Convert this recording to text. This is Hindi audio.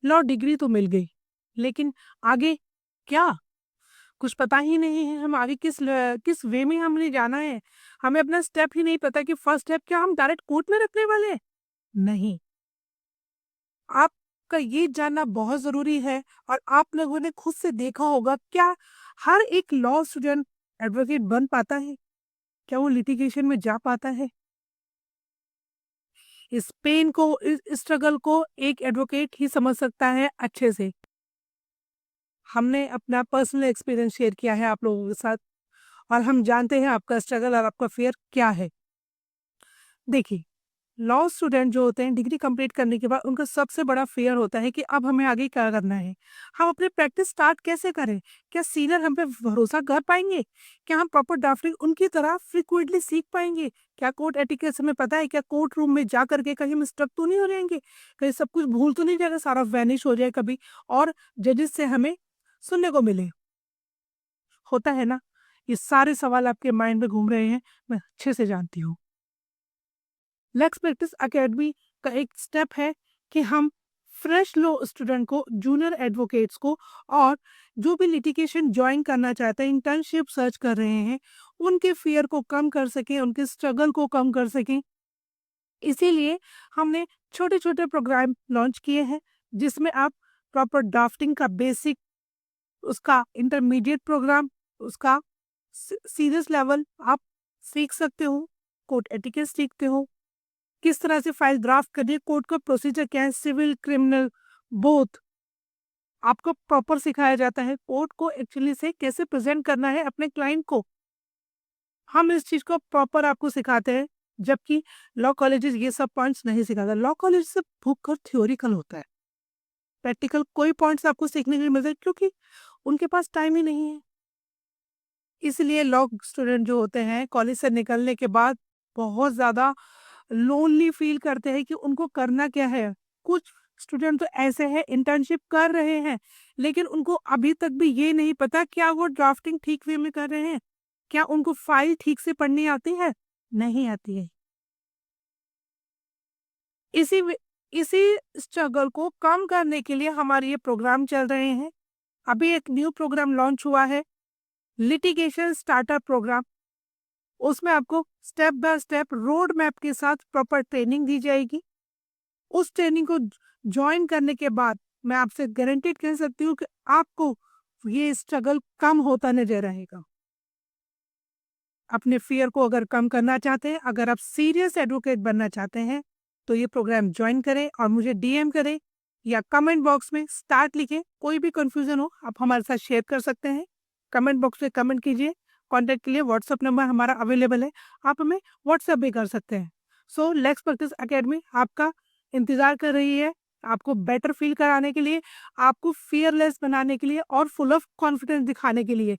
लॉ डिग्री तो मिल गई, लेकिन आगे क्या? कुछ पता ही नहीं है, हम आगे किस वे में हमने जाना है। हमें अपना स्टेप ही नहीं पता कि फर्स्ट स्टेप क्या हम डायरेक्ट कोर्ट में रखने वाले हैं? नहीं। आपका ये जानना बहुत ज़रूरी है। और आप लोगों ने खुद से देखा होगा, क्या हर एक लॉ स्टूडेंट एडवोकेट बन पाता है? क्या वो लिटिगेशन में जा पाता है? इस पेन को, इस स्ट्रगल को एक एडवोकेट ही समझ सकता है अच्छे से। हमने अपना पर्सनल एक्सपीरियंस शेयर किया है आप लोगों के साथ, और हम जानते हैं आपका स्ट्रगल और आपका फियर क्या है। देखिए, लॉ स्टूडेंट जो होते हैं डिग्री कंप्लीट करने के बाद उनका सबसे बड़ा फियर होता है कि अब हमें आगे क्या करना है। हम अपनी प्रैक्टिस स्टार्ट कैसे करें? क्या सीनियर हम पे भरोसा कर पाएंगे? क्या हम प्रॉपर ड्राफ्टिंग उनकी तरह फ्रिक्वेंटली सीख पाएंगे? क्या कोर्ट एटिकेट्स हमें पता है? क्या कोर्ट रूम में जा करके कहीं हम स्टक तो नहीं हो जाएंगे? कहीं सब कुछ भूल तो नहीं जाएगा, सारा वैनिश हो जाए कभी, और जजेस से हमें सुनने को मिले? होता है ना? ये सारे सवाल आपके माइंड में घूम रहे हैं, मैं अच्छे से जानती हूँ। लेक्स प्रैक्टिस एकेडमी का एक स्टेप है कि हम फ्रेश लॉ स्टूडेंट को, जूनियर एडवोकेट्स को, और जो भी लिटिगेशन ज्वाइन करना चाहते हैं, इंटर्नशिप सर्च कर रहे हैं, उनके फियर को कम कर सकें, उनके स्ट्रगल को कम कर सकें। इसीलिए हमने छोटे छोटे प्रोग्राम लॉन्च किए हैं, जिसमें आप प्रॉपर ड्राफ्टिंग का बेसिक, उसका इंटरमीडिएट प्रोग्राम, उसका सीरियस लेवल आप सीख सकते हो, कोर्ट एटिकेट सीखते हो, किस तरह से फाइल ड्राफ्ट करनी है, कोर्ट का प्रोसीजर क्या है, सिविल क्रिमिनल बोथ आपको प्रॉपर सिखाया जाता है। कोर्ट को एक्चुअली से कैसे प्रेजेंट करना है अपने क्लाइंट को, हम इस चीज को प्रॉपर आपको सिखाते हैं। जबकि लॉ कॉलेजेस ये सब पॉइंट्स नहीं सिखाता। लॉ कॉलेज से भूख थ्योरिकल होता है, प्रैक्टिकल कोई पॉइंट्स आपको सीखने के लिए मिलते हैं, क्योंकि उनके पास टाइम ही नहीं है। इसलिए लॉ स्टूडेंट जो होते हैं कॉलेज से निकलने के बाद बहुत ज़्यादा लोनली फील करते हैं कि उनको करना क्या है। कुछ स्टूडेंट तो ऐसे हैं इंटर्नशिप कर रहे हैं, लेकिन उनको अभी तक भी ये नहीं पता क्या वो ड्राफ्टिंग ठीक वे में कर रहे हैं, क्या उनको फाइल ठीक से पढ़नी आती है, नहीं आती है। इसी इसी स्ट्रगल को कम करने के लिए हमारे ये प्रोग्राम चल रहे हैं। अभी एक न्यू प्रोग्राम लॉन्च हुआ है, लिटिगेशन स्टार्टर प्रोग्राम। उसमें आपको step by step road map के साथ प्रॉपर ट्रेनिंग दी जाएगी। उस ट्रेनिंग को ज्वाइन करने के बाद मैं आपसे गारंटीड कह सकती हूँ कि आपको ये स्ट्रगल कम होता नजर आएगा। अपने फियर को अगर कम करना चाहते हैं, अगर आप सीरियस एडवोकेट बनना चाहते हैं, तो ये प्रोग्राम ज्वाइन करें और मुझे डीएम करें या कमेंट बॉक्स में स्टार्ट लिखें। कोई भी कंफ्यूजन हो आप हमारे साथ शेयर कर सकते हैं, कमेंट बॉक्स में कमेंट कीजिए। कॉन्टैक्ट के लिए व्हाट्सअप नंबर हमारा अवेलेबल है, आप हमें व्हाट्सअप भी कर सकते हैं। सो लेक्स प्रैक्टिस एकेडमी आपका इंतजार कर रही है, आपको बेटर फील कराने के लिए, आपको फियरलेस बनाने के लिए और फुल ऑफ कॉन्फिडेंस दिखाने के लिए।